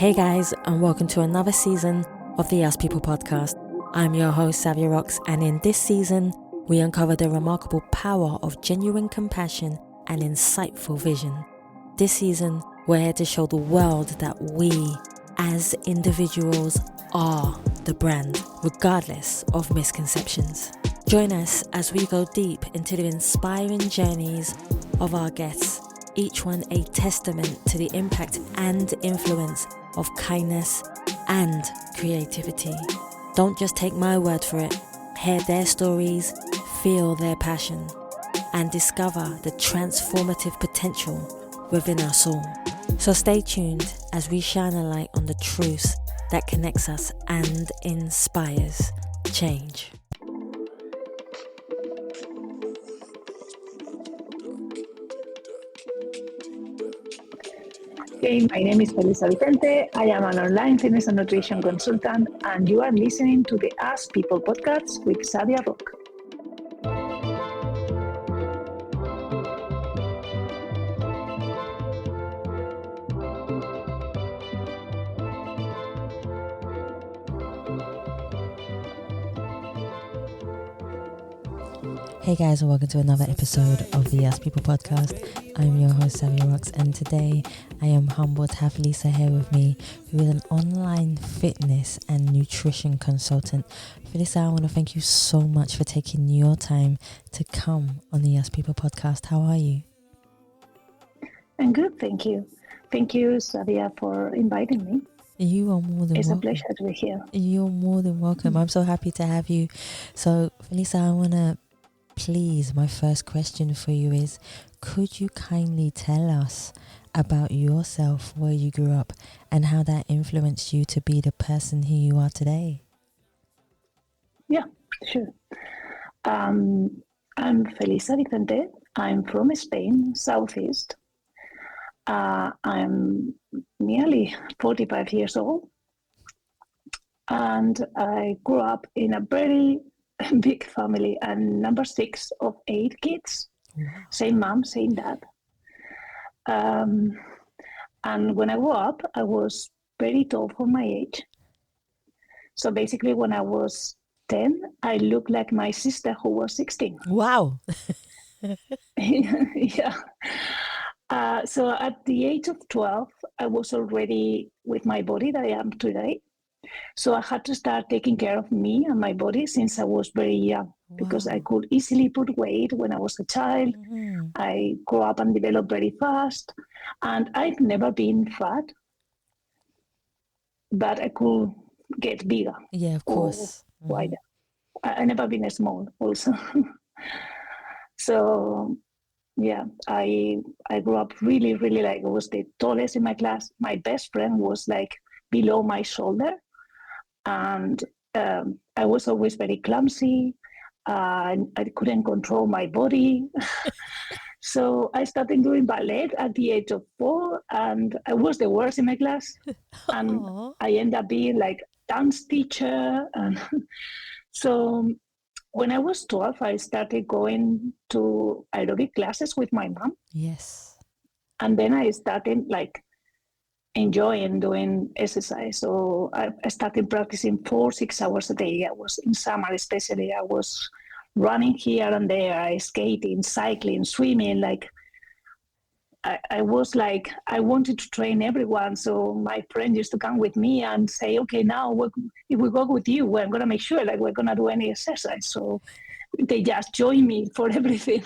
Hey guys, and welcome to another season of the Us People podcast. I'm your host, Savia Rocks, and in this season, we uncover the remarkable power of genuine compassion and insightful vision. This season, we're here to show the world that we, as individuals, are the brand, regardless of misconceptions. Join us as we go deep into the inspiring journeys of our guests, each one a testament to the impact and influence of kindness and creativity. Don't just take my word for it. Hear their stories, feel their passion, and discover the transformative potential within us all. So stay tuned as we shine a light on the truths that connects us and inspires change. Hey, my name is Felisa Vicente. I am an online fitness and nutrition consultant, and you are listening to the Us People podcast with Savia Rocks. Hey guys, and welcome to another episode of the Us People podcast. I'm your host, Savia Rocks, and today I am humbled to have Felisa here with me, who is an online fitness and nutrition consultant. Felisa, I want to thank you so much for taking your time to come on the Us People podcast. How are you? I'm good, thank you. Thank you, Savia, for inviting me. You are more than It's welcome. a pleasure to be here. You're more than welcome. I'm so happy to have you. So, Felisa, I want to please, my first question for you is, could you kindly tell us about yourself, where you grew up, and how that influenced you to be the person who you are today? Yeah, sure. I'm Felisa Vicente. I'm from Spain, Southeast. I'm nearly 45 years old, and I grew up in a very big family. And number 6 of 8 kids. Wow. Same mom, same dad. And when I grew up, I was very tall for my age. So basically, when I was 10, I looked like my sister who was 16. Wow. Yeah. So at the age of 12, I was already with my body that I am today. So I had to start taking care of me and my body since I was very young, because I could easily put weight when I was a child. Mm-hmm. I grew up and developed very fast, and I've never been fat, but I could get bigger. Yeah, of course. Or wider. I never been small also. So yeah, I grew up really, really, like, I was the tallest in my class. My best friend was like below my shoulder. And I was always very clumsy. I couldn't control my body. So I started doing ballet at the age of 4, and I was the worst in my class. And Aww. I ended up being like dance teacher. And so when I was 12, I started going to aerobic classes with my mom. Yes. And then I started like enjoying doing exercise. So I started practicing 4-6 hours a day. I was in summer, especially. I was running here and there, skating, cycling, swimming. Like I was like, I wanted to train everyone. So my friend used to come with me and say, okay, now if we go with you, we're going to make sure like we're going to do any exercise. So they just joined me for everything.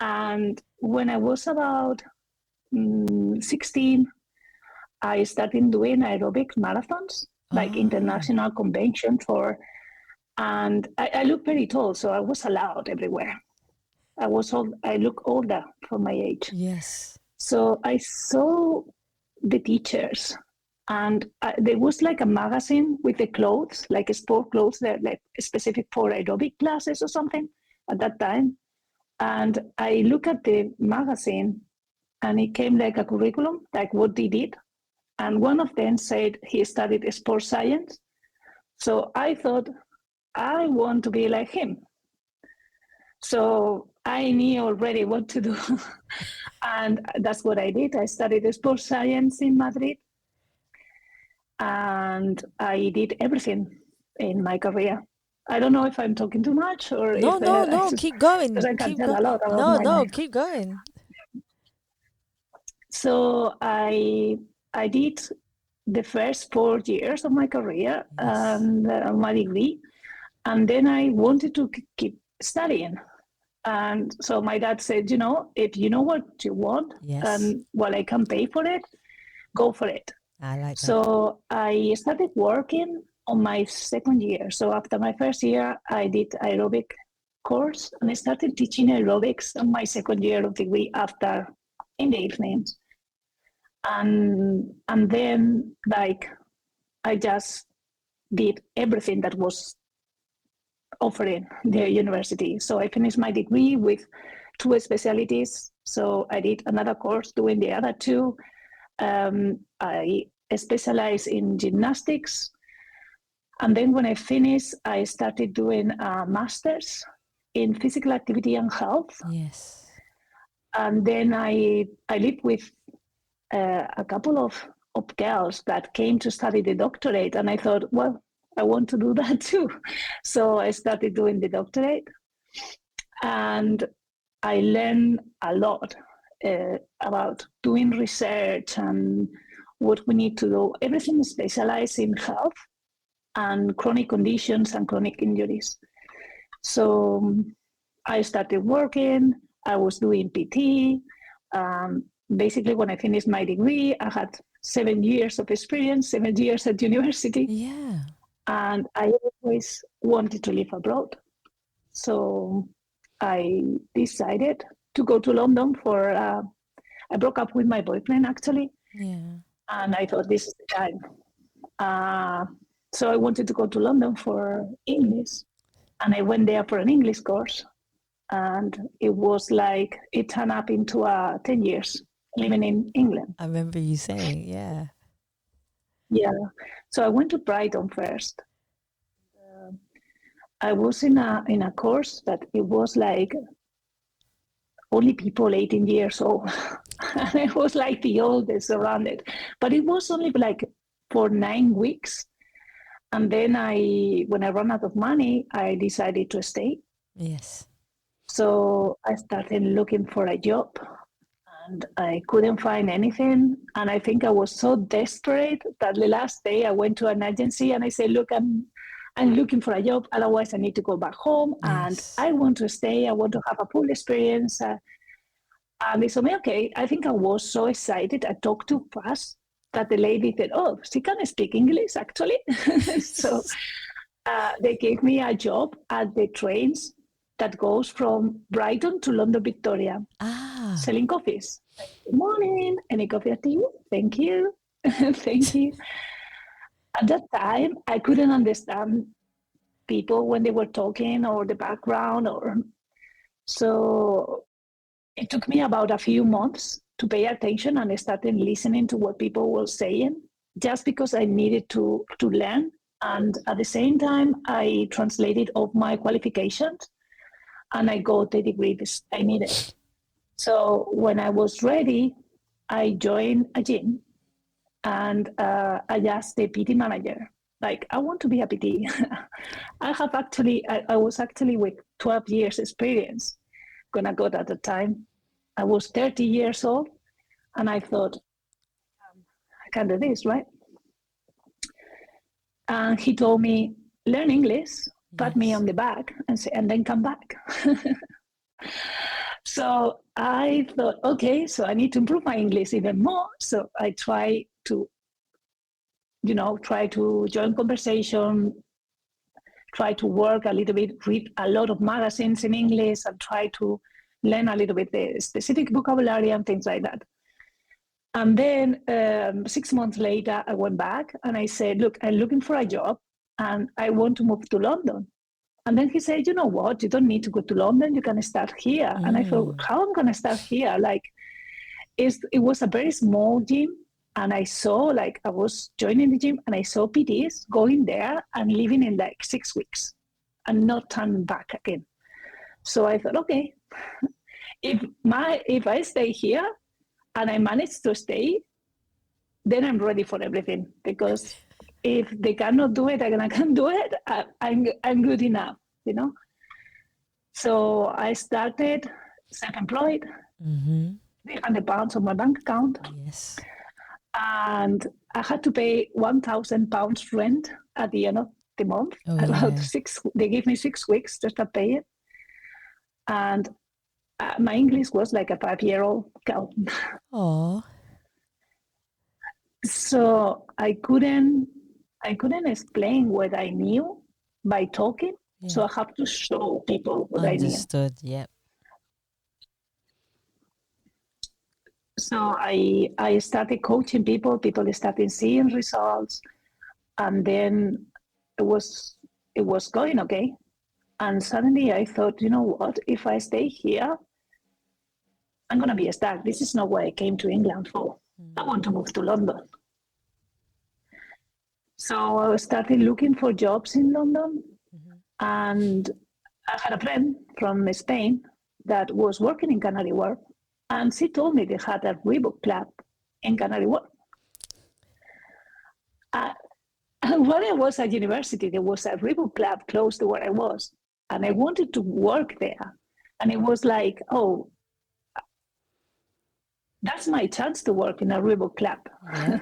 And when I was about 16, I started doing aerobic marathons, like international convention and I look very tall, so I was allowed everywhere. I look older for my age. Yes. So I saw the teachers, and there was like a magazine with the clothes, like sport clothes, that like specific for aerobic classes or something at that time. And I look at the magazine, and it came like a curriculum, like what they did. And one of them said he studied sports science. So I thought, I want to be like him. So I knew already what to do. And that's what I did. I studied sports science in Madrid. and I did everything in my career. I don't know if I'm talking too much or No, if no, no. Keep going. because I can Keep tell going. a lot about No, my no. life. Keep going. So I did the first 4 years of my career Yes. and my degree, and then I wanted to keep studying. And so my dad said, if you know what you want Yes. and I can pay for it, go for it. I like that. So I started working on my second year. So after my first year, I did aerobic course and I started teaching aerobics on my second year of degree after in the evenings. And then I just did everything that was offering the university. So I finished my degree with 2 specialties. So I did another course doing the other 2. I specialized in gymnastics. And then when I finished, I started doing a master's in physical activity and health. Yes. And then I lived with a couple of girls that came to study the doctorate. And I thought, well, I want to do that too. So I started doing the doctorate. And I learned a lot about doing research and what we need to do. Everything is specialized in health and chronic conditions and chronic injuries. So I started working, I was doing PT. Basically, when I finished my degree, I had 7 years of experience, 7 years at university. Yeah. And I always wanted to live abroad. So I decided to go to London I broke up with my boyfriend actually. Yeah. And I thought this is the time. So I wanted to go to London for English. And I went there for an English course. And it was like, it turned up into 10 years living in England. I remember you saying, yeah. Yeah. So I went to Brighton first. I was in a course that it was like only people 18 years old. And I was like the oldest around it. But it was only like for 9 weeks. And then when I ran out of money, I decided to stay. Yes. So I started looking for a job and I couldn't find anything. And I think I was so desperate that the last day I went to an agency and I said, look, I'm looking for a job. Otherwise, I need to go back home. And Yes. I want to stay. I want to have a full experience. And they told me, okay. I think I was so excited. I talked too fast that the lady said, oh, she can speak English, actually. So they gave me a job at the trains that goes from Brighton to London Victoria, selling coffees. Good morning. Any coffee at you? Thank you. Thank you. At that time, I couldn't understand people when they were talking or the background. So it took me about a few months to pay attention and I started listening to what people were saying, just because I needed to learn. And at the same time, I translated all my qualifications and I got the degree I needed. So when I was ready, I joined a gym and I asked the PT manager, like, I want to be a PT. I was actually with 12 years experience when I got at the time. I was 30 years old and I thought, I can do this, right? And he told me, learn English, pat me on the back and then come back. So I thought, okay, so I need to improve my English even more. So I try to join conversation, try to work a little bit, read a lot of magazines in English and try to learn a little bit the specific vocabulary and things like that. And then 6 months later, I went back and I said, look, I'm looking for a job and I want to move to London. And then he said, you know what, you don't need to go to London, you can start here. And I thought, how am I going to start here? Like, it was a very small gym. And I saw, like, I was joining the gym and I saw PTs going there and living in like 6 weeks and not turning back again. So I thought, okay, if I stay here and I manage to stay, then I'm ready for everything, because if they cannot do it and I can do it, I'm good enough, you know. So I started self-employed, £300 on my bank account. Yes. And I had to pay £1,000 rent at the end of the month. About 6, they gave me 6 weeks just to pay it. And my English was like a 5-year-old girl. Oh. So I couldn't explain what I knew by talking. Yeah. So I have to show people what I knew. Understood. Yep. So I started coaching people. People started seeing results, and then it was going okay. And suddenly I thought, you know what? If I stay here, I'm gonna be stuck. This is not what I came to England for. I want to move to London. So I started looking for jobs in London, and I had a friend from Spain that was working in Canary Wharf. And she told me they had a Reebok club in Canary Wharf. And when I was at university, there was a Reebok club close to where I was. And I wanted to work there. And it was like, oh, that's my chance to work in a Reebok club. Yeah.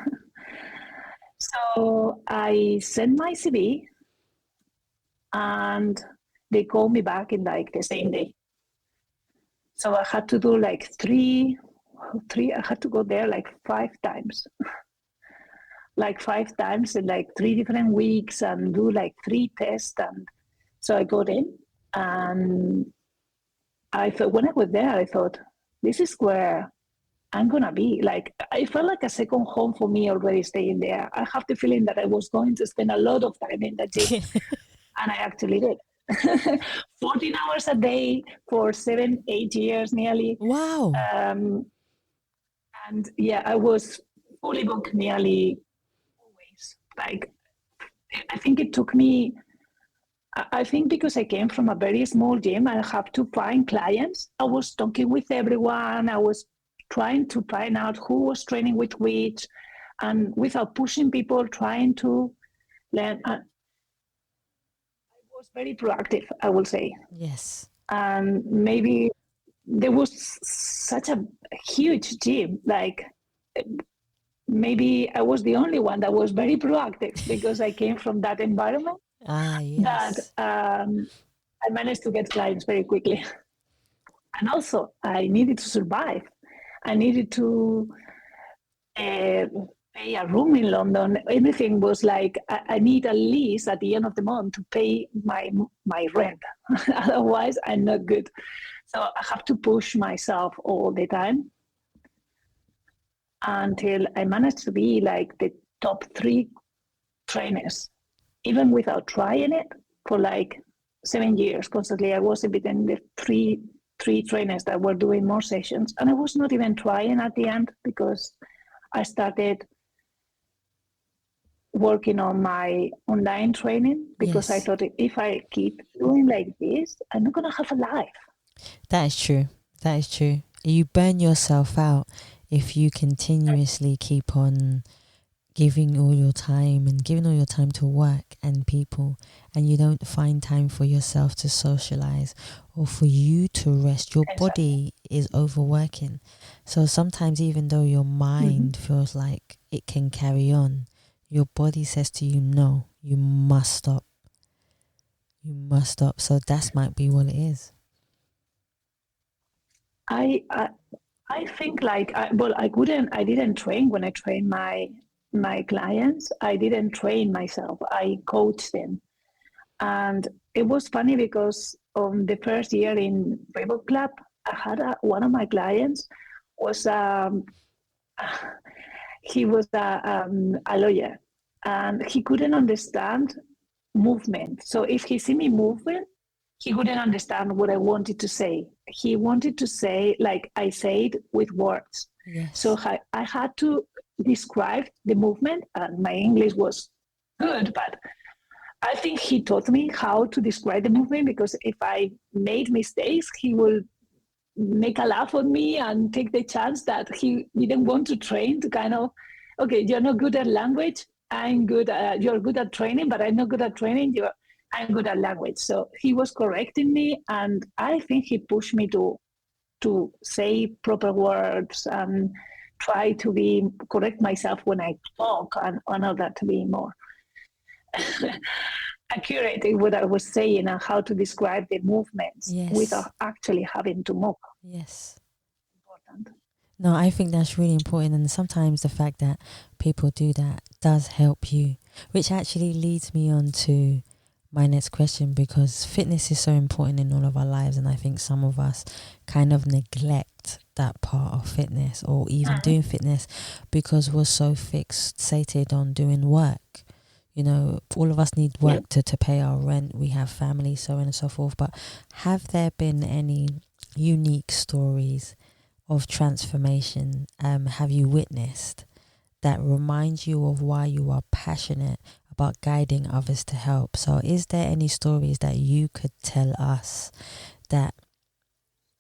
So I sent my CV and they called me back in like the same day. So I had to do like three, I had to go there like 5 times. Like 5 times in like 3 different weeks and do like 3 tests. And so I got in, and I thought, when I was there, I thought, this is where I'm gonna be. Like, I felt like a second home for me already staying there. I have the feeling that I was going to spend a lot of time in the gym. And I actually did. 14 hours a day for 7-8 years nearly. Wow. And yeah, I was fully booked nearly always. Like, I think it took me, I think because I came from a very small gym, I have to find clients. I was talking with everyone. I was trying to find out who was training with which, and without pushing people, trying to learn. I was very proactive, I will say. Yes. And maybe there was such a huge gym, like maybe I was the only one that was very proactive because I came from that environment. Yes. That I managed to get clients very quickly. And also, I needed to survive. I needed to pay a room in London. Everything was like, I need at least at the end of the month to pay my rent. Otherwise, I'm not good. So I have to push myself all the time until I managed to be like the top 3 trainers, even without trying it, for like 7 years constantly. I was between the three trainers that were doing more sessions, and I was not even trying at the end because I started working on my online training because I thought if I keep doing like this, I'm not going to have a life. That is true. That is true. You burn yourself out if you continuously keep on giving all your time to work and people, and you don't find time for yourself to socialize or for you to rest. Your body is overworking. So sometimes, even though your mind feels like it can carry on, your body says to you, no, you must stop. You must stop. So that might be what it is. I think like, I didn't train when I trained my clients. I didn't train myself. I coached them. And it was funny because on the first year in Reebok Club, I had one of my clients was he was a lawyer, and he couldn't understand movement. So if he see me moving, he wouldn't understand what I wanted to say. He wanted to say, like I said, with words. Yes. So I had to describe the movement, and my English was good, but I think he taught me how to describe the movement, because if I made mistakes, he will make a laugh on me and take the chance that he didn't want to train to kind of, okay, you're not good at language, I'm good. You're good at training, but I'm not good at training. I'm good at language. So he was correcting me, and I think he pushed me to say proper words and try to be correct myself when I talk, and all that to be more accurate in what I was saying and how to describe the movements without actually having to move. Yes. Important. No, I think that's really important, and sometimes the fact that people do that does help you, which actually leads me on to my next question, because fitness is so important in all of our lives, and I think some of us kind of neglect that part of fitness or even doing fitness because we're so fixated on doing work. You know, all of us need work to pay our rent. We have families, so on and so forth. But have there been any unique stories of transformation have you witnessed that remind you of why you are passionate about guiding others to help? So is there any stories that you could tell us that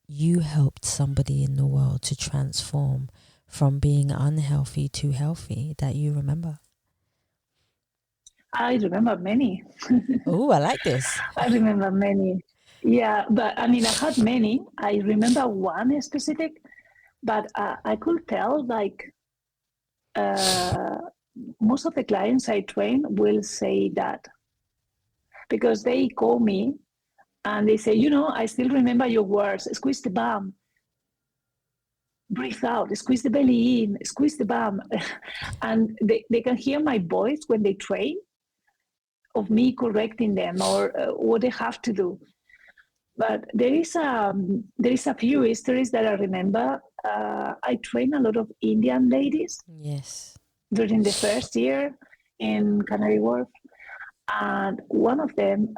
you helped somebody in the world to transform from being unhealthy to healthy that you remember? I remember many. Oh, I like this. I remember many. Yeah, but I mean, I had many. I remember one specific, but I could tell like most of the clients I train will say that, because they call me and they say, I still remember your words: squeeze the bum, breathe out, squeeze the belly in, squeeze the bum. And they can hear my voice when they train, of me correcting them or what they have to do. But there is a few histories that I remember. I train a lot of Indian ladies. Yes. During the first year in Canary Wharf, and one of them,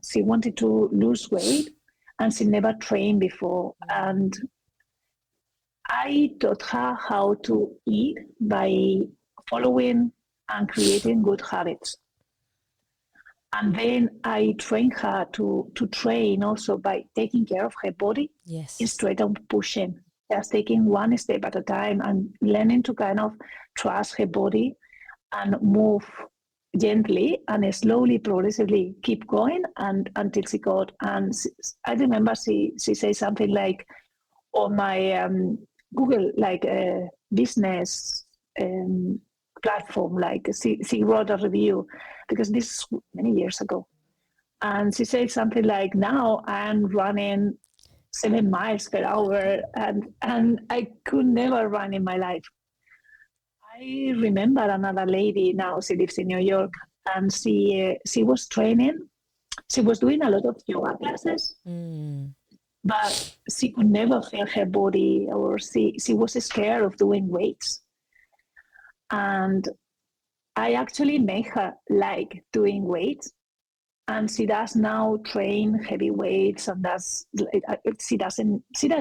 she wanted to lose weight, and she never trained before. And I taught her how to eat by following and creating good habits. And then I trained her to train also by taking care of her body instead of pushing, just taking one step at a time and learning to kind of trust her body and move gently and slowly, progressively keep going and until she got. And I remember she said something like, on my Google, like business platform, like she wrote a review, because this is many years ago, and she said something like, now I'm running 7 miles per hour, and I could never run in my life. I remember another lady, now she lives in New York, and she was training. She was doing a lot of yoga classes, but she could never feel her body, or she was scared of doing weights. And I actually made her like doing weights, and she does now train heavy weights, and she does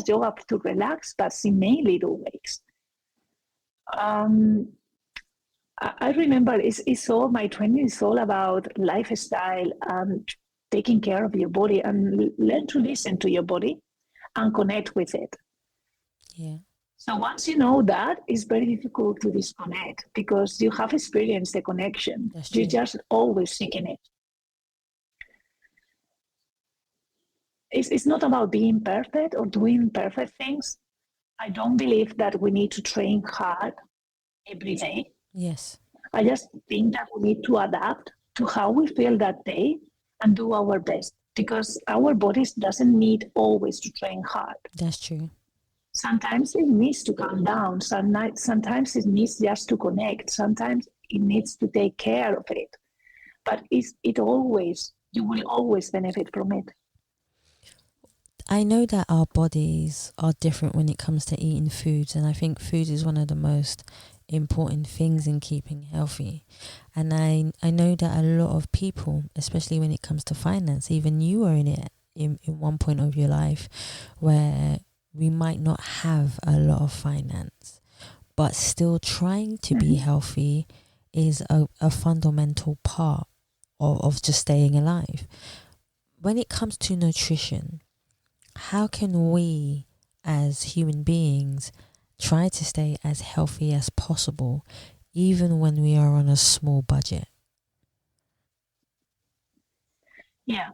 yoga to relax, but she mainly do weights. I remember it's all, my training is all about lifestyle and taking care of your body, and learn to listen to your body and connect with it. Yeah. So once you know that, it's very difficult to disconnect, because you have experienced the connection. You're just always seeking it. It's not about being perfect or doing perfect things. I don't believe that we need to train hard every day. Yes. I just think that we need to adapt to how we feel that day and do our best, because our bodies doesn't need always to train hard. That's true. Sometimes it needs to calm down. Sometimes it needs just to connect. Sometimes it needs to take care of it. But you will always benefit from it. I know that our bodies are different when it comes to eating foods, and I think food is one of the most important things in keeping healthy. And I know that a lot of people, especially when it comes to finance, even you are in it in one point of your life where we might not have a lot of finance, but still trying to be healthy is a fundamental part of just staying alive. When it comes to nutrition, how can we as human beings try to stay as healthy as possible even when we are on a small budget? Yeah.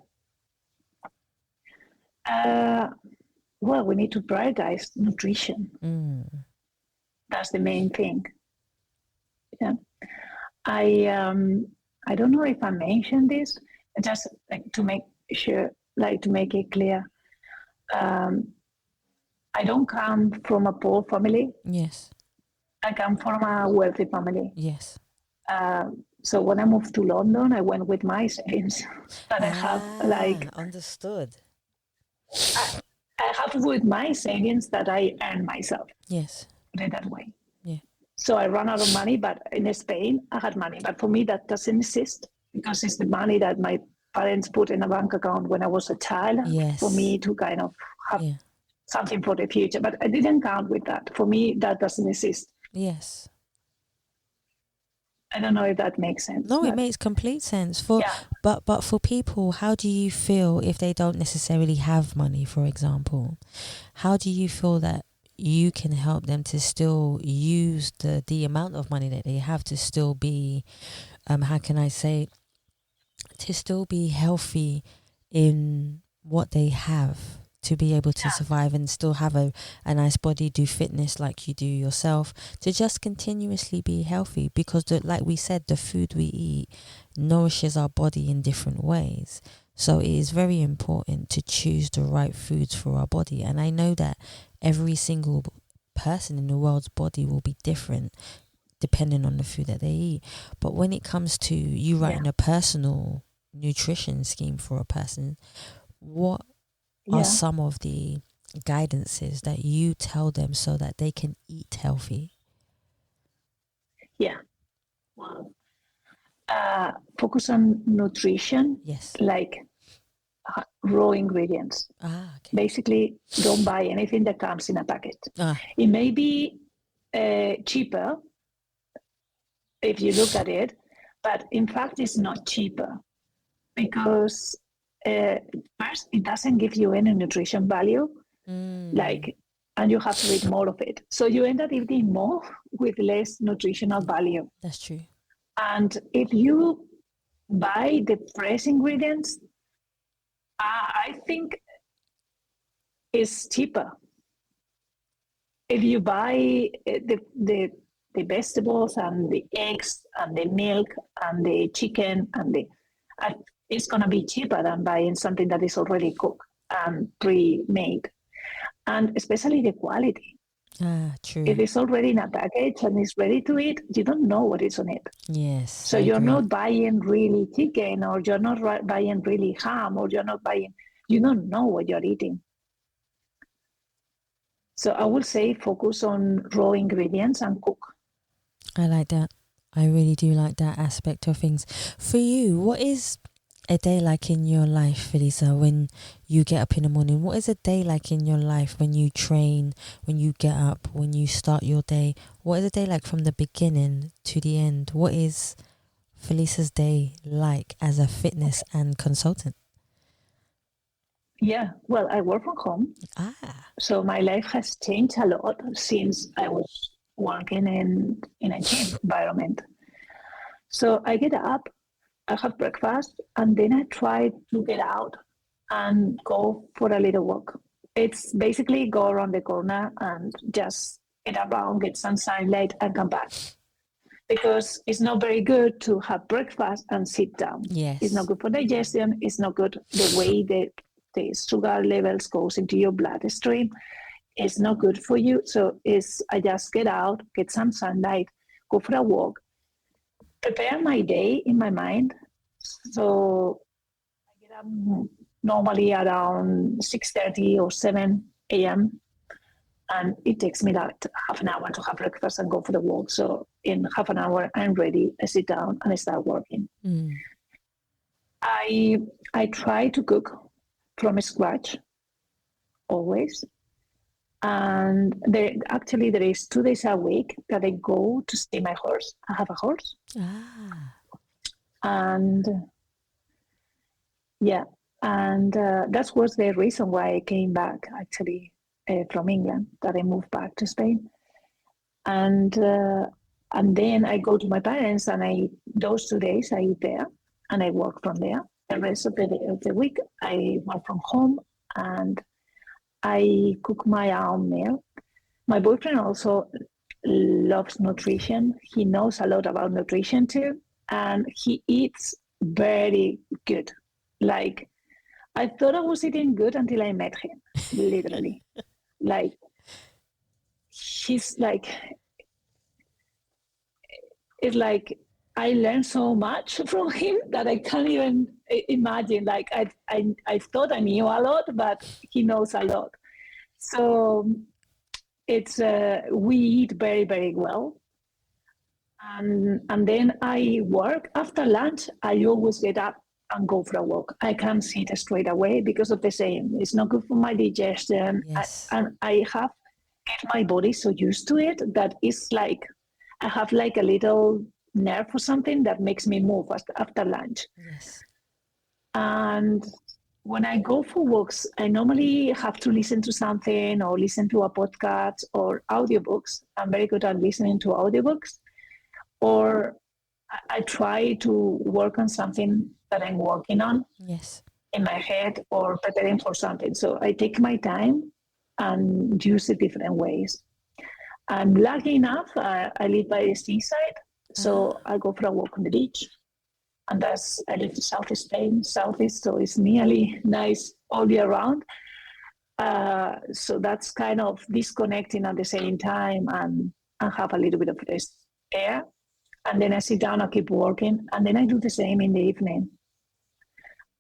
Well, we need to prioritize nutrition. That's the main thing. Yeah. I don't know if I mentioned this, just like to make sure, like to make it clear. I don't come from a poor family. Yes. I come from a wealthy family. Yes. So when I moved to London, I went with my savings that I have. Like, understood. I have with my savings that I earn myself. Yes. Put it that way. Yeah. So I ran out of money, but in Spain, I had money. But for me, that doesn't exist because it's the money that my parents put in a bank account when I was a child Yes. for me to kind of have something for the future. But I didn't count with that. For me, that doesn't exist. Yes. I don't know if that makes sense. No, it makes complete sense. But for people, how do you feel if they don't necessarily have money, for example? How do you feel that you can help them to still use the amount of money that they have to still be, how can I say, to still be healthy in what they have, to be able to survive and still have a nice body, do fitness like you do yourself, to just continuously be healthy? Because like we said, the food we eat nourishes our body in different ways. So it is very important to choose the right foods for our body. And I know that every single person in the world's body will be different depending on the food that they eat. But when it comes to you writing a personal nutrition scheme for a person, what are some of the guidances that you tell them so that they can eat healthy? Yeah. Well, focus on nutrition. Yes. Like raw ingredients. Okay. Basically, don't buy anything that comes in a packet. It may be cheaper if you look at it, but in fact, it's not cheaper because first, it doesn't give you any nutrition value, and you have to eat more of it. So you end up eating more with less nutritional value. That's true. And if you buy the fresh ingredients, I think it's cheaper. If you buy the vegetables and the eggs and the milk and the chicken it's going to be cheaper than buying something that is already cooked and pre-made, and especially the quality. True. If it's already in a package and it's ready to eat, you don't know what is on it. Yes. So you're not buying really chicken, or you're not buying really ham, or you don't know what you're eating. So I would say focus on raw ingredients and cook. I like that. I really do like that aspect of things. For you, what is a day like in your life, Felisa, when you get up in the morning? What is a day like in your life when you train, when you get up, when you start your day? What is a day like from the beginning to the end? What is Felisa's day like as a fitness and consultant? Yeah, well, I work from home. So my life has changed a lot since I was working in a gym environment. So I get up, I have breakfast, and then I try to get out and go for a little walk. It's basically go around the corner and just get around, get some sunlight, and come back. Because it's not very good to have breakfast and sit down. Yes. It's not good for digestion. It's not good the way the sugar levels goes into your bloodstream. It's not good for you. So I just get out, get some sunlight, go for a walk, prepare my day in my mind. So I get up normally around 6:30 or 7 a.m. And it takes me like half an hour to have breakfast and go for the walk. So in half an hour, I'm ready. I sit down and I start working. I try to cook from scratch always. And there is 2 days a week that I go to see my horse. I have a horse. And that was the reason why I came back actually from England, that I moved back to Spain. And And then I go to my parents, and those 2 days I eat there and I work from there. The rest of the week I work from home and I cook my own meal. My boyfriend also loves nutrition. He knows a lot about nutrition too, and he eats very good. Like, I thought I was eating good until I met him, literally. Like, he's like, it's like I learned so much from him that I can't even imagine. Like, I thought I knew a lot, but he knows a lot. So it's we eat very, very well. And then I work. After lunch, I always get up and go for a walk. I can't sit straight away because of the same. It's not good for my digestion. Yes. And I have get my body so used to it that it's like I have like a little nerve or something that makes me move after lunch. Yes. And when I go for walks, I normally have to listen to something or listen to a podcast or audiobooks. I'm very good at listening to audiobooks. Or I try to work on something that I'm working on Yes. in my head or preparing for something. So I take my time and use it different ways. I'm lucky enough, I live by the seaside, so I go for a walk on the beach. And I live in Southeast Spain, Southeast, so it's nearly nice all year round. So that's kind of disconnecting at the same time and have a little bit of fresh air. And then I sit down, I keep working, and then I do the same in the evening.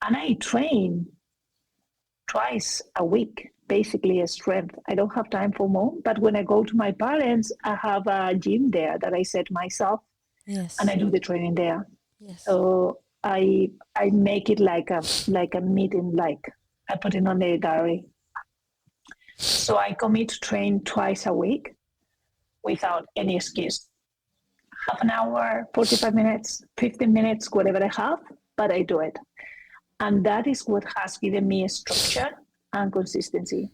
And I train twice a week, basically a strength. I don't have time for more, but when I go to my parents, I have a gym there that I set myself. Yes. And I do the training there. Yes. So I make it like a meeting, like I put it on the diary. So I commit to train twice a week without any excuse. Half an hour, 45 minutes, 15 minutes, whatever I have, but I do it. And that is what has given me structure and consistency.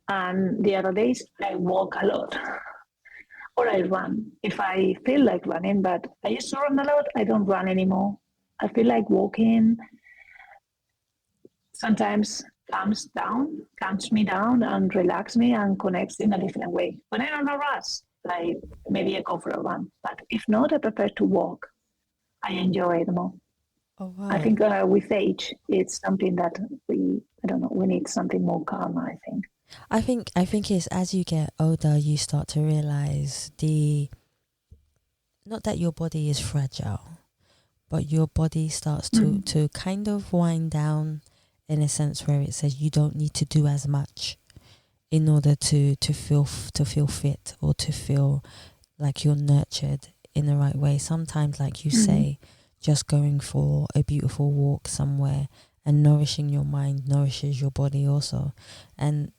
And the other days, I walk a lot or I run if I feel like running, but I used to run a lot. I don't run anymore. I feel like walking sometimes calms me down and relax me and connects in a different way. When I'm on a rush, like maybe I go for a run, but if not, I prefer to walk. I enjoy it more. Oh, wow. I think with age, it's something that we need something more calm, I think. I think it's as you get older, you start to realize not that your body is fragile, but your body starts to kind of wind down in a sense where it says you don't need to do as much in order to feel fit or to feel like you're nurtured in the right way. Sometimes, like you say, just going for a beautiful walk somewhere and nourishing your mind nourishes your body also. And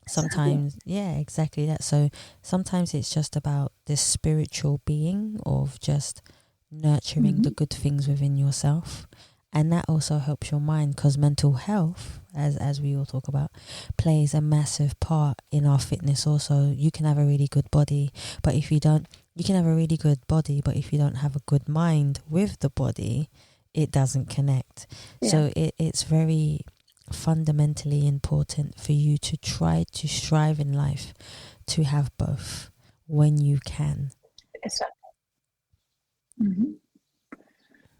sometimes, exactly that. So sometimes it's just about this spiritual being of just nurturing the good things within yourself. And that also helps your mind, because mental health, as we all talk about, plays a massive part in our fitness also. You can have a really good body, but if you don't, you can have a really good body, but if you don't have a good mind with the body, it doesn't connect. Yeah. So it's very fundamentally important for you to try to strive in life to have both when you can. Exactly.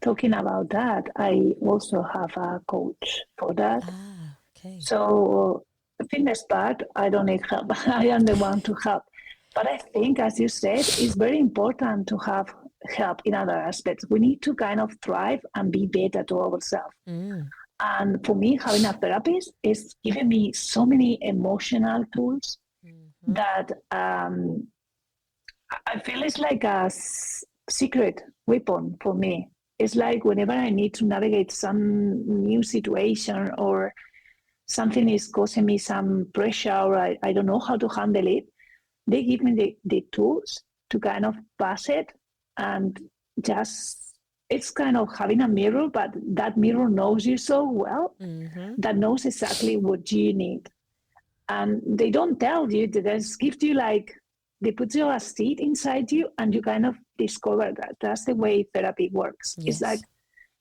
Talking about that, I also have a coach for that. Okay. So fitness part, I don't need help. I am the one to help. But I think, as you said, it's very important to have help in other aspects. We need to kind of thrive and be better to ourselves. And for me, having a therapist is giving me so many emotional tools that I feel it's like a secret weapon for me. It's like whenever I need to navigate some new situation or something is causing me some pressure or I don't know how to handle it, they give me the tools to kind of pass it, and just it's kind of having a mirror, but that mirror knows you so well that knows exactly what you need. And they don't tell you, they just give you like they put you a seed inside you, and you kind of discover that. That's the way therapy works. Yes. It's like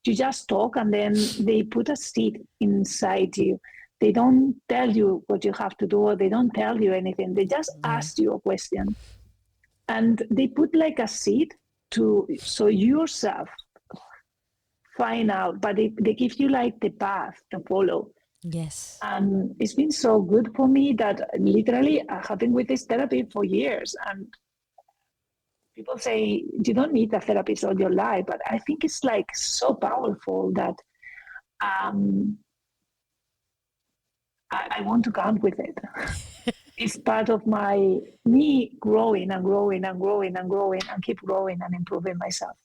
you just talk, and then they put a seed inside you. They don't tell you what you have to do, or they don't tell you anything. They just ask you a question, and they put like a seed so yourself find out, but they give you like the path to follow. Yes. And it's been so good for me that literally I have been with this therapy for years. And people say you don't need a therapist all your life, but I think it's like so powerful that I want to count with it. It's part of me growing and growing and growing and growing and keep growing and improving myself.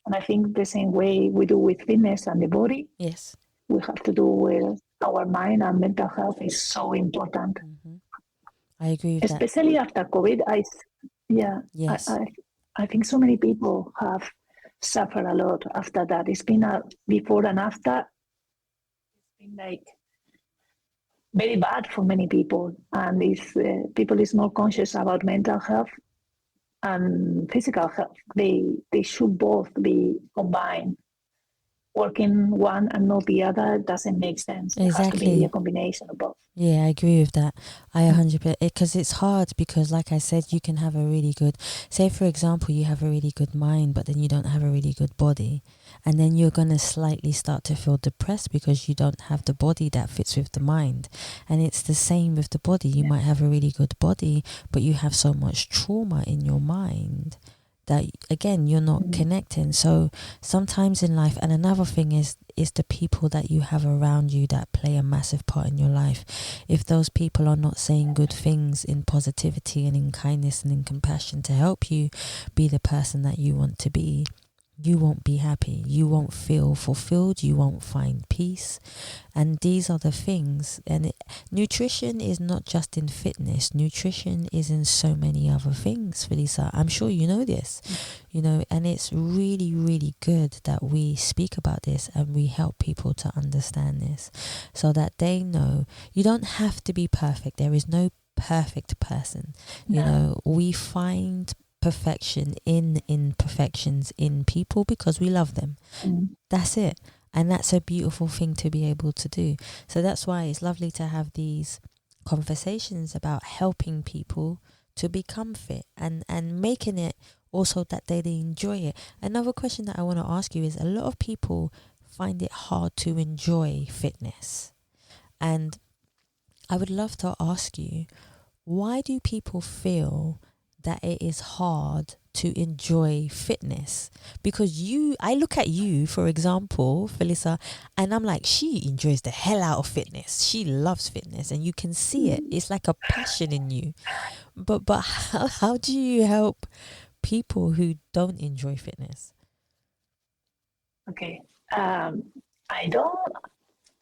And I think the same way we do with fitness and the body, Yes. we have to do with our mind, and mental health is so important. I agree with Especially that. after COVID. Yes. I think so many people have suffered a lot after that. It's been a before and after. It's been like very bad for many people, and if people is more conscious about mental health and physical health, they should both be combined. Working one and not the other doesn't make sense. It has to be a combination of both. Yeah, I agree with that. I 100%, because it's hard, because like I said, you can have a really good, say for example, you have a really good mind, but then you don't have a really good body. And then you're going to slightly start to feel depressed because you don't have the body that fits with the mind. And it's the same with the body. You might have a really good body, but you have so much trauma in your mind that, again, you're not connecting. So sometimes in life, and another thing is the people that you have around you that play a massive part in your life. If those people are not saying good things in positivity and in kindness and in compassion to help you be the person that you want to be, you won't be happy. You won't feel fulfilled. You won't find peace. And these are the things. And nutrition is not just in fitness. Nutrition is in so many other things, Felisa. I'm sure you know this, and it's really, really good that we speak about this and we help people to understand this so that they know you don't have to be perfect. There is no perfect person. We find perfection in imperfections in people because we love them. That's it. And that's a beautiful thing to be able to do. So that's why it's lovely to have these conversations about helping people to become fit and making it also that they enjoy it. Another question that I want to ask you is, a lot of people find it hard to enjoy fitness. And I would love to ask you, why do people feel that it is hard to enjoy fitness? Because I look at you, for example, Felisa, and I'm like, she enjoys the hell out of fitness. She loves fitness, and you can see it. It's like a passion in you. But how do you help people who don't enjoy fitness? Okay. I don't.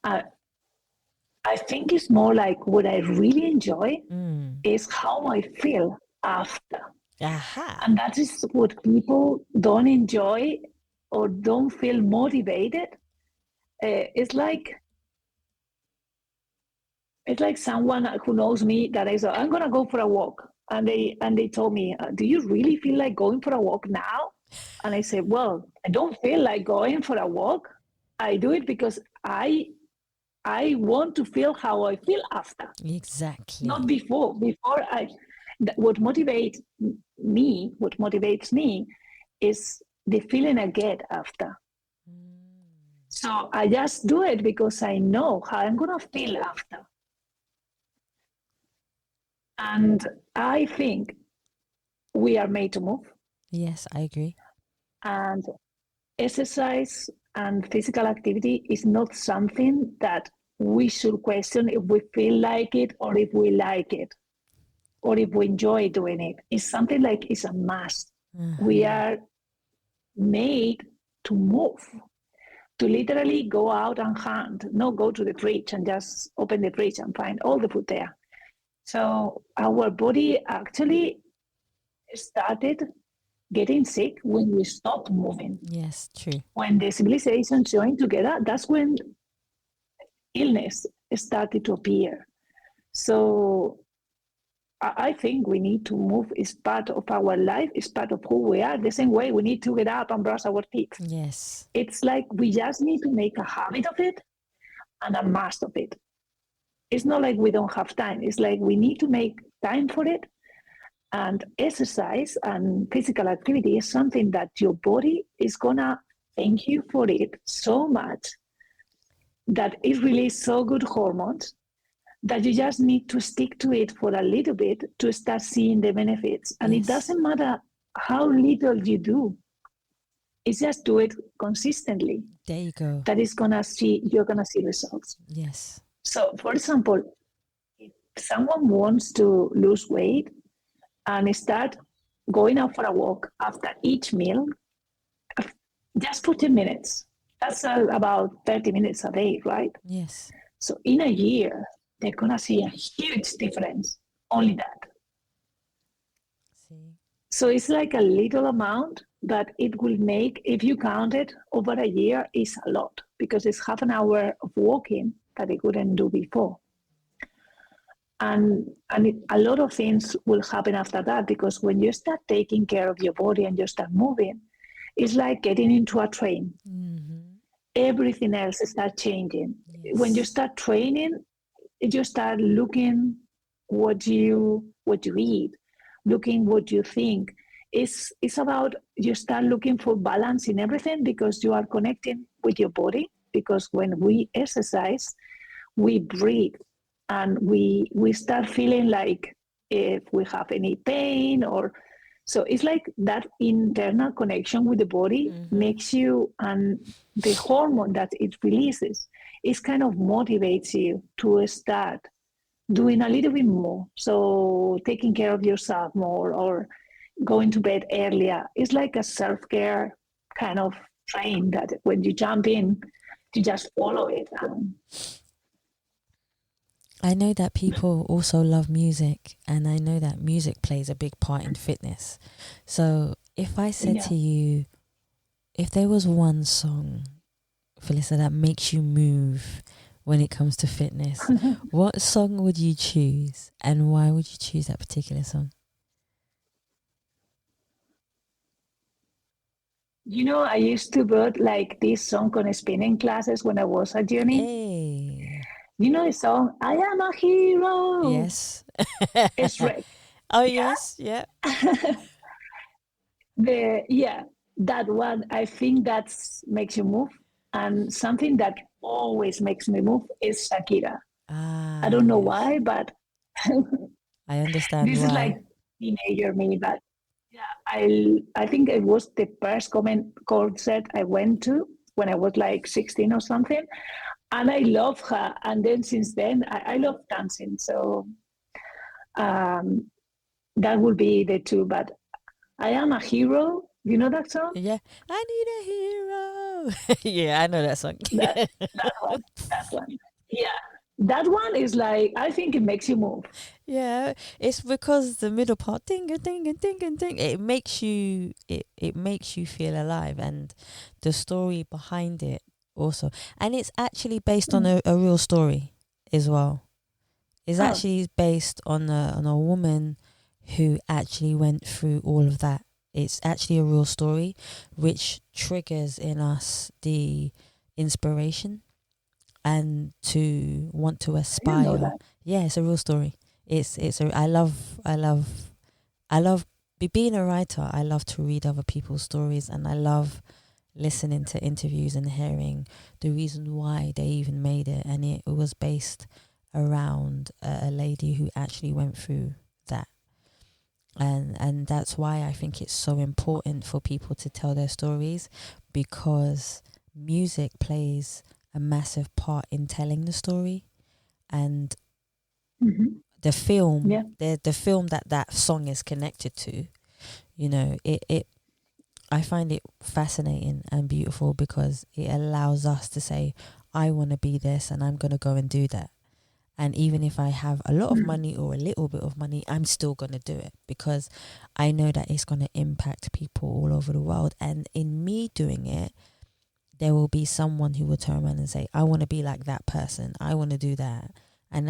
I think it's more like what I really enjoy is how I feel after. And that is what people don't enjoy or don't feel motivated. It's like someone who knows me that I say, I'm gonna go for a walk, and they told me, do you really feel like going for a walk now? And I said, well, I don't feel like going for a walk. I do it because I want to feel how I feel after. Exactly. Not before. What motivates me is the feeling I get after. So I just do it because I know how I'm going to feel after. And I think we are made to move. Yes, I agree. And exercise and physical activity is not something that we should question if we feel like it or if we like it or if we enjoy doing it. It's something like it's a must. We are made to move, to literally go out and hunt, not go to the fridge and just open the fridge and find all the food there. So our body actually started getting sick when we stopped moving. Yes, true. When the civilizations joined together, that's when illness started to appear. So I think we need to move. It's part of our life. It's part of who we are. The same way we need to get up and brush our teeth. Yes. It's like we just need to make a habit of it and a must of it. It's not like we don't have time. It's like we need to make time for it. And exercise and physical activity is something that your body is going to thank you for it so much that it releases so good hormones that you just need to stick to it for a little bit to start seeing the benefits. And It doesn't matter how little you do. It's just do it consistently. There you go. You're gonna see results. Yes. So, for example, if someone wants to lose weight and start going out for a walk after each meal, just for 10 minutes. That's about 30 minutes a day, right? Yes. So in a year, they're going to see a huge difference. Only that. See. So it's like a little amount, but it will make, if you count it over a year, is a lot because it's half an hour of walking that they couldn't do before. And a lot of things will happen after that because when you start taking care of your body and you start moving, it's like getting into a train. Mm-hmm. Everything else starts changing. Yes. When you start training, you start looking what you eat, looking what you think. It's about you start looking for balance in everything because you are connecting with your body. Because when we exercise, we breathe and we start feeling like if we have any pain or so it's like that internal connection with the body makes you, and the hormone that it releases is kind of motivates you to start doing a little bit more. So taking care of yourself more or going to bed earlier. It's like a self-care kind of train that when you jump in, you just follow it. I know that people also love music, and I know that music plays a big part in fitness. So if I said to you, if there was one song, Felisa, that makes you move when it comes to fitness, what song would you choose, and why would you choose that particular song? You know, I used to put like this song on spinning classes when I was at uni. Hey. You know the song, I Am a Hero? Yes. It's Rick. Oh, yes. Yeah. That one, I think that makes you move. And something that always makes me move is Shakira. I don't know why, but I understand this why. is like teenager me, but yeah, I think it was the first concert I went to when I was like 16 or something. And I love her. And then since then, I love dancing. So that would be the two. But I Am a Hero. You know that song? Yeah. I need a hero. Yeah, I know that song. That one. That one. Yeah. That one is like, I think it makes you move. Yeah, it's because the middle part, ding and ding and ding and ding, it makes you feel alive, and the story behind it also, and it's actually based on a real story as well. It's actually based on a woman who actually went through all of that. It's actually a real story, which triggers in us the inspiration and to want to aspire. Yeah, it's a real story. I love being a writer. I love to read other people's stories, and I love listening to interviews and hearing the reason why they even made it. And it was based around a lady who actually went through that. And that's why I think it's so important for people to tell their stories, because music plays a massive part in telling the story. And the film, the film that song is connected to, you know, I find it fascinating and beautiful because it allows us to say, I want to be this and I'm going to go and do that. And even if I have a lot of money or a little bit of money, I'm still going to do it because I know that it's going to impact people all over the world. And in me doing it, there will be someone who will turn around and say, I want to be like that person. I want to do that. And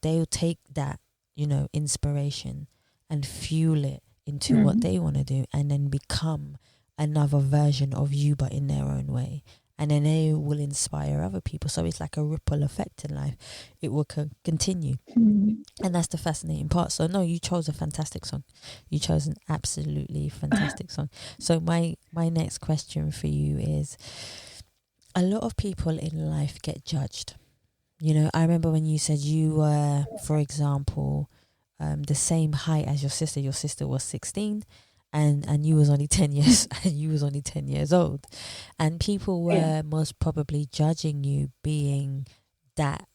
they'll take that inspiration and fuel it into what they want to do, and then become another version of you but in their own way, and then they will inspire other people. So it's like a ripple effect in life. It will continue. And that's the fascinating part. So no, you chose a fantastic song. You chose an absolutely fantastic song. So my next question for you is, a lot of people in life get judged. I remember when you said you were, for example, the same height as your sister. Your sister was 16 and you was only 10 years and you was only 10 years old. And people were most probably judging you being that,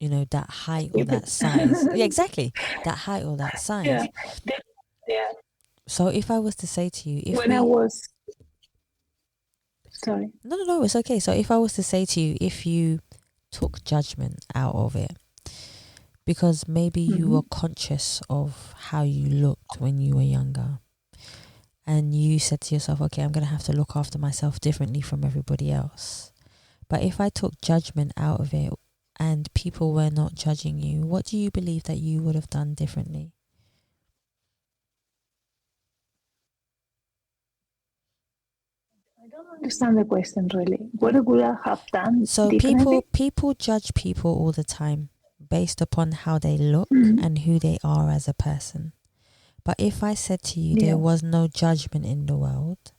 that height or that size. Yeah, exactly. That height or that size. Yeah. So if I was to say to you, Sorry. No, it's okay. So if I was to say to you, if you took judgment out of it, because maybe you were conscious of how you looked when you were younger, and you said to yourself, okay, I'm going to have to look after myself differently from everybody else. But if I took judgment out of it and people were not judging you, what do you believe that you would have done differently? I don't understand the question really. What would I have done So differently? people judge people all the time based upon how they look and who they are as a person. But if I said to you there was no judgment in the world,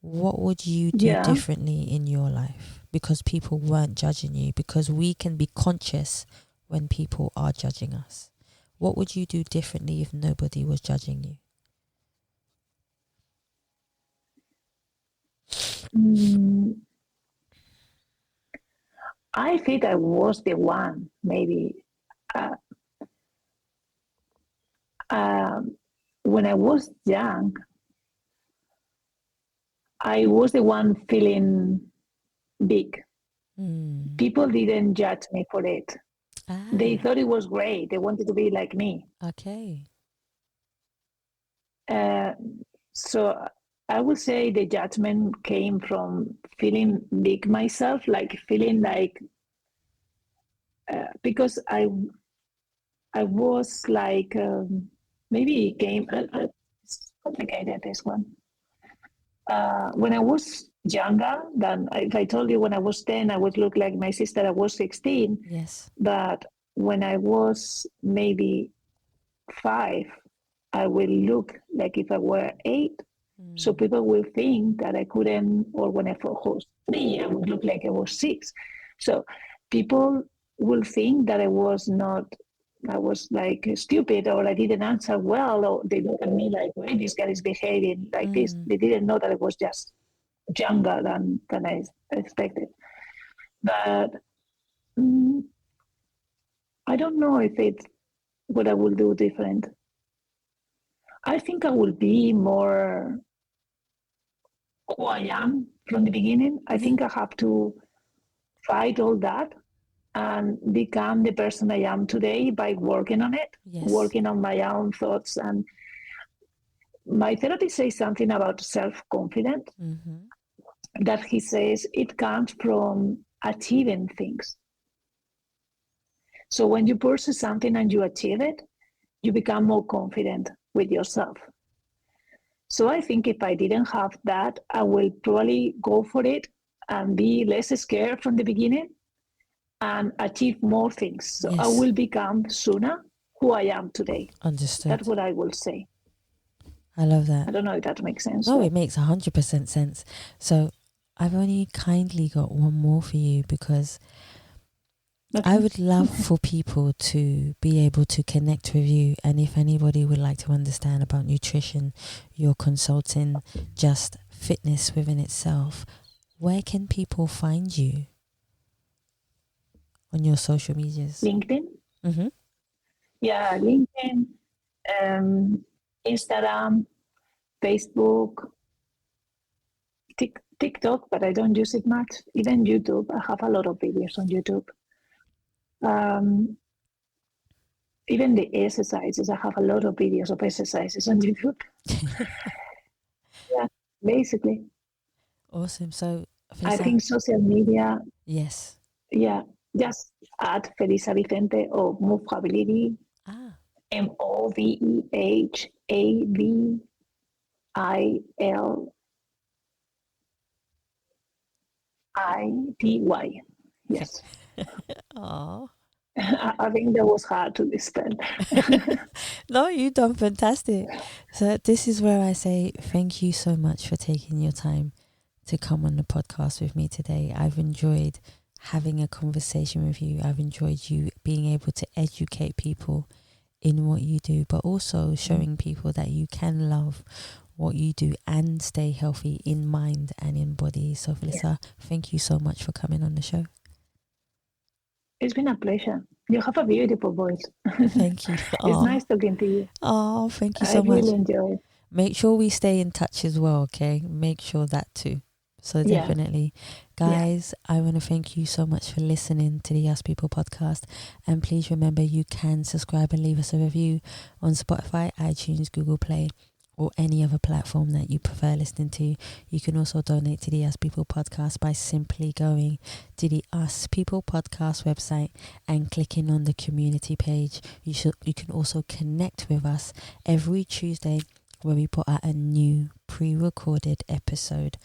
what would you do differently in your life? Because people weren't judging you, because we can be conscious when people are judging us. What would you do differently if nobody was judging you? I think I was the one, maybe. When I was young, I was the one feeling big. People didn't judge me for it. They thought it was great. They wanted to be like me. Okay. So I would say the judgment came from feeling big myself, like feeling like, because I was like, maybe it came, it's complicated, this one. When I was younger, than if I told you when I was 10, I would look like my sister, I was 16. Yes. But when I was maybe 5, I will look like if I were 8. So people will think that I couldn't, or when I was 3, I would look like I was 6. So people will think that I was like stupid, or I didn't answer well, or they look at me like, why this guy is behaving like this. They didn't know that I was just younger than I expected. But I don't know if it's what I will do different. I think I will be more who I am from the beginning. I think I have to fight all that and become the person I am today by working on it, working on my own thoughts. And my therapist says something about self-confidence, that he says it comes from achieving things. So when you pursue something and you achieve it, you become more confident with yourself. So I think if I didn't have that, I will probably go for it and be less scared from the beginning and achieve more things. So I will become sooner who I am today. Understood. That's what I will say. I love that. I don't know if that makes sense. No, it makes 100% sense. So I've only kindly got one more for you, because I would love for people to be able to connect with you. And if anybody would like to understand about nutrition, your consulting, just fitness within itself, where can people find you on your social medias? LinkedIn. Yeah, LinkedIn, Instagram, Facebook, TikTok, but I don't use it much. Even YouTube, I have a lot of videos on YouTube. Even the exercises, I have a lot of videos of exercises on YouTube. Yeah, basically. Awesome. So I think social media. Yes. Yeah, just add Felisa Vicente or Movability. Movehavility. Yes. Oh. I think that was hard to spell. No, you've done fantastic. So this is where I say thank you so much for taking your time to come on the podcast with me today. I've enjoyed having a conversation with you. I've enjoyed you being able to educate people in what you do, but also showing people that you can love what you do and stay healthy in mind and in body. So Felisa, thank you so much for coming on the show. It's been a pleasure. You have a beautiful voice. Thank you. It's nice talking to you. Oh, thank you so much. I really enjoy it. Make sure we stay in touch as well, okay? Make sure that too. So definitely. Guys, I want to thank you so much for listening to the Ask People podcast. And please remember, you can subscribe and leave us a review on Spotify, iTunes, Google Play, or any other platform that you prefer listening to. You can also donate to the Ask People podcast by simply going to the Ask People podcast website and clicking on the community page. You can also connect with us every Tuesday where we put out a new pre-recorded episode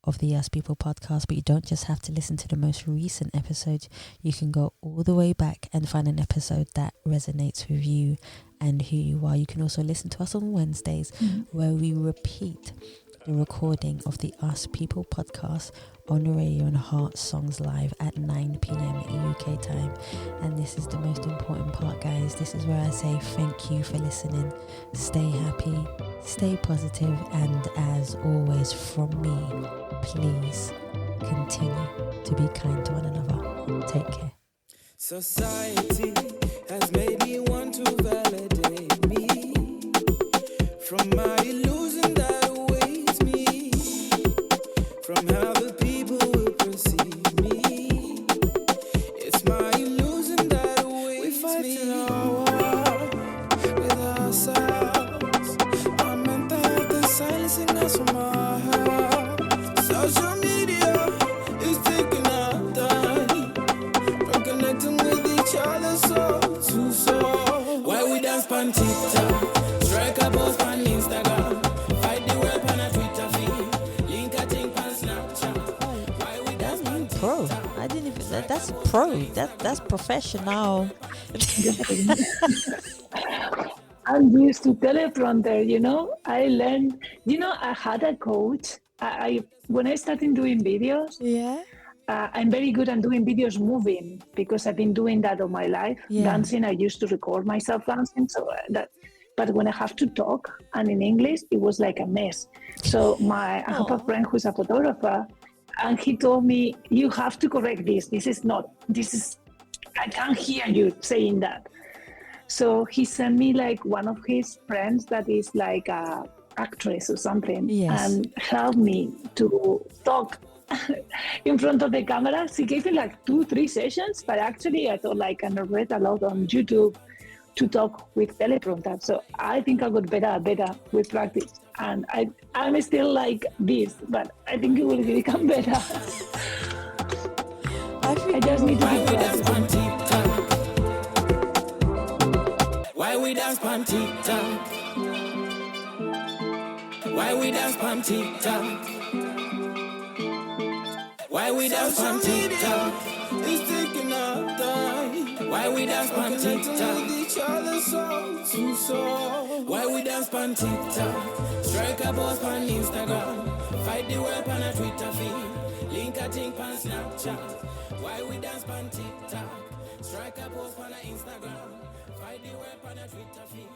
of the Ask People podcast. But you don't just have to listen to the most recent episode. You can go all the way back and find an episode that resonates with you and who you are. You can also listen to us on Wednesdays where we repeat the recording of the Ask People podcast on the radio and Heart Songs Live at 9 p.m. UK time. And this is the most important part, guys. This is where I say thank you for listening. Stay happy, stay positive, and as always from me, please continue to be kind to one another. Take care. Society has made me want to validate me from my illusion that awaits me, from how the people will perceive me. It's my illusion that awaits me. We fight our war with ourselves. Our mental health is silencing us from our health. Social media is taking our time from connecting with each other soul to soul. Why we dance on TikTok, strike a post on Instagram, fight the web on a Twitter feed, link a thing on Snapchat. Why we dance on Pro. I didn't even. That's pro. That's professional. I'm used to teleprompter, you know. I learned, I had a coach. I when I started doing videos, I'm very good at doing videos moving because I've been doing that all my life. Dancing, I used to record myself dancing, but when I have to talk and in English, it was like a mess. So I have a friend who's a photographer, and he told me, you have to correct this. I can't hear you saying that. So he sent me like one of his friends that is like a actress or something, and helped me to talk in front of the camera. She gave me like 2-3 sessions, but actually I thought like I read a lot on YouTube to talk with teleprompter. So I think I got better with practice. And I'm still like this, but I think it will become better. I just need to keep practicing. Why we dance on TikTok? Why we dance on TikTok? Why we dance on TikTok? It's taking our time. Why we dance on TikTok? With each other soul to soul. Why we dance on TikTok? Strike a post on Instagram, fight the web on a Twitter feed, link a thing on Snapchat. Why we dance on TikTok? Strike a post on Instagram, fight the web on a Twitter feed.